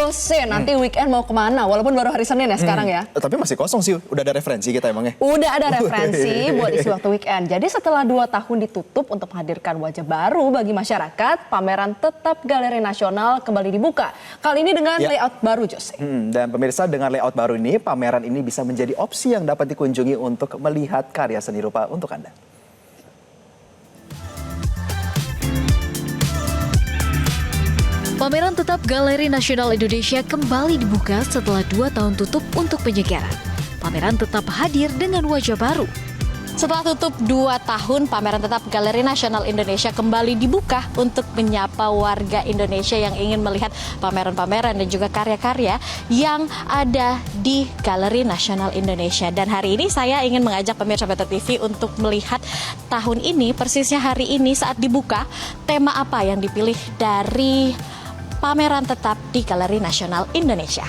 Jose, nanti weekend mau kemana? Walaupun baru hari Senin ya sekarang ya. Tapi masih kosong sih, udah ada referensi kita emangnya. Udah ada referensi buat isi waktu weekend. Jadi setelah 2 tahun ditutup untuk menghadirkan wajah baru bagi masyarakat, pameran Tetap Galeri Nasional kembali dibuka. Kali ini dengan layout baru, Jose. Dan pemirsa, dengan layout baru ini, pameran ini bisa menjadi opsi yang dapat dikunjungi untuk melihat karya seni rupa untuk Anda. Pameran Tetap Galeri Nasional Indonesia kembali dibuka setelah 2 tahun tutup untuk penyegaran. Pameran tetap hadir dengan wajah baru. Setelah tutup 2 tahun, Pameran Tetap Galeri Nasional Indonesia kembali dibuka untuk menyapa warga Indonesia yang ingin melihat pameran-pameran dan juga karya-karya yang ada di Galeri Nasional Indonesia. Dan hari ini saya ingin mengajak pemirsa Metro TV untuk melihat tahun ini, persisnya hari ini saat dibuka, tema apa yang dipilih dari Pameran Tetap di Galeri Nasional Indonesia.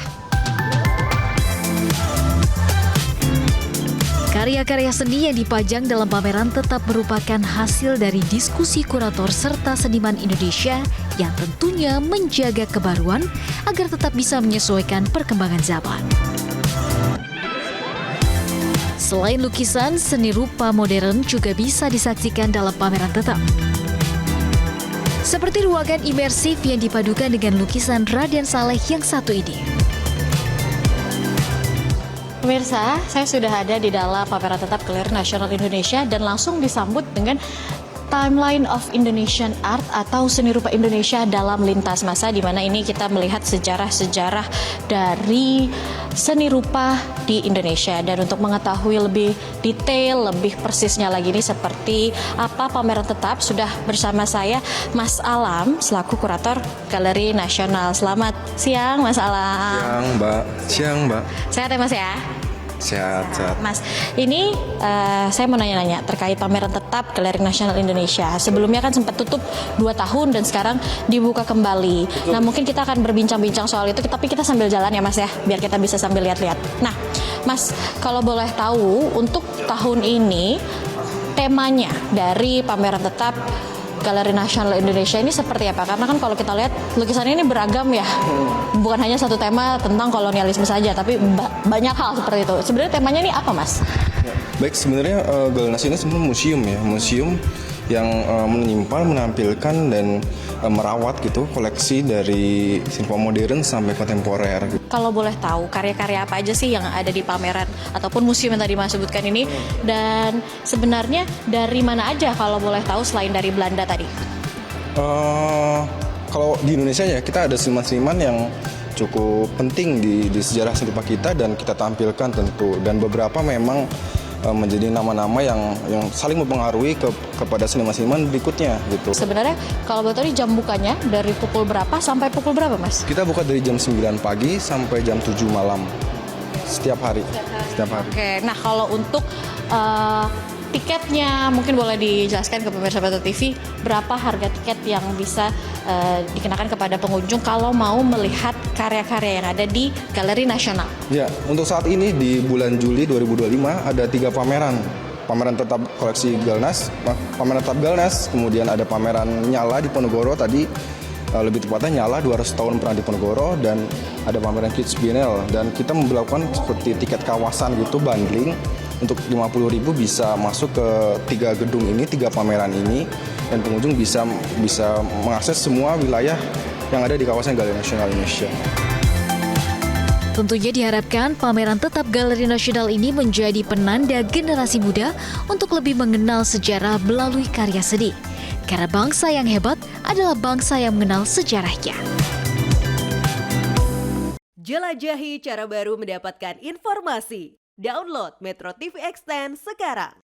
Karya-karya seni yang dipajang dalam pameran tetap merupakan hasil dari diskusi kurator serta seniman Indonesia yang tentunya menjaga kebaruan agar tetap bisa menyesuaikan perkembangan zaman. Selain lukisan, seni rupa modern juga bisa disaksikan dalam pameran tetap. Seperti ruangan imersif yang dipadukan dengan lukisan Raden Saleh yang satu ini. Pemirsa, saya sudah ada di dalam Pameran Tetap Galeri Nasional Indonesia dan langsung disambut dengan Timeline of Indonesian Art atau seni rupa Indonesia dalam lintas masa, di mana ini kita melihat sejarah-sejarah dari seni rupa di Indonesia. Dan untuk mengetahui lebih detail, lebih persisnya lagi ini seperti apa pameran tetap, sudah bersama saya Mas Alam selaku kurator Galeri Nasional. Selamat siang Mas Alam. Siang Mbak. Siang Mbak. Sehat ya Mas ya? Sehat. Mas, ini saya mau nanya-nanya terkait pameran tetap Galeri Nasional Indonesia. Sebelumnya kan sempat tutup 2 tahun dan sekarang dibuka kembali. Nah, mungkin kita akan berbincang-bincang soal itu, tapi kita sambil jalan ya Mas ya, biar kita bisa sambil lihat-lihat. Nah, Mas, kalau boleh tahu untuk tahun ini temanya dari pameran tetap Galeri Nasional Indonesia ini seperti apa? Karena kan kalau kita lihat lukisannya ini beragam ya. Bukan hanya satu tema tentang kolonialisme saja, tapi banyak hal seperti itu. Sebenarnya temanya ini apa, Mas? Baik, sebenarnya Galnas ini sebenarnya museum ya. Museum yang menyimpan, menampilkan dan merawat gitu koleksi dari seni modern sampai kontemporer. Kalau boleh tahu karya-karya apa aja sih yang ada di pameran ataupun museum yang tadi Mas sebutkan ini, dan sebenarnya dari mana aja kalau boleh tahu selain dari Belanda tadi? Kalau di Indonesia ya kita ada seniman-seniman yang cukup penting di sejarah seni rupa kita dan kita tampilkan tentu, dan beberapa memang menjadi nama-nama yang saling mempengaruhi kepada seniman-seniman berikutnya gitu. Sebenarnya kalau boleh tahu jam bukanya dari pukul berapa sampai pukul berapa, Mas? Kita buka dari jam 9 pagi sampai jam 7 malam setiap hari. Oke, nah kalau untuk tiketnya mungkin boleh dijelaskan ke pemirsa Metro TV berapa harga tiket yang bisa dikenakan kepada pengunjung kalau mau melihat karya-karya yang ada di Galeri Nasional. Ya, untuk saat ini di bulan Juli 2025 ada 3 pameran. Pameran tetap koleksi Galnas, pameran tetap Galnas, kemudian ada pameran Nyala di Ponorogo tadi, lebih tepatnya Nyala 200 tahun pernah di Ponorogo, dan ada pameran Kids Biennale, dan kita melakukan seperti tiket kawasan gitu, bundling. Untuk 50.000 bisa masuk ke 3 gedung ini, 3 pameran ini, dan pengunjung bisa mengakses semua wilayah yang ada di kawasan Galeri Nasional Indonesia. Tentunya diharapkan pameran tetap Galeri Nasional ini menjadi penanda generasi muda untuk lebih mengenal sejarah melalui karya seni. Karena bangsa yang hebat adalah bangsa yang mengenal sejarahnya. Jelajahi cara baru mendapatkan informasi. Download Metro TV Extend sekarang.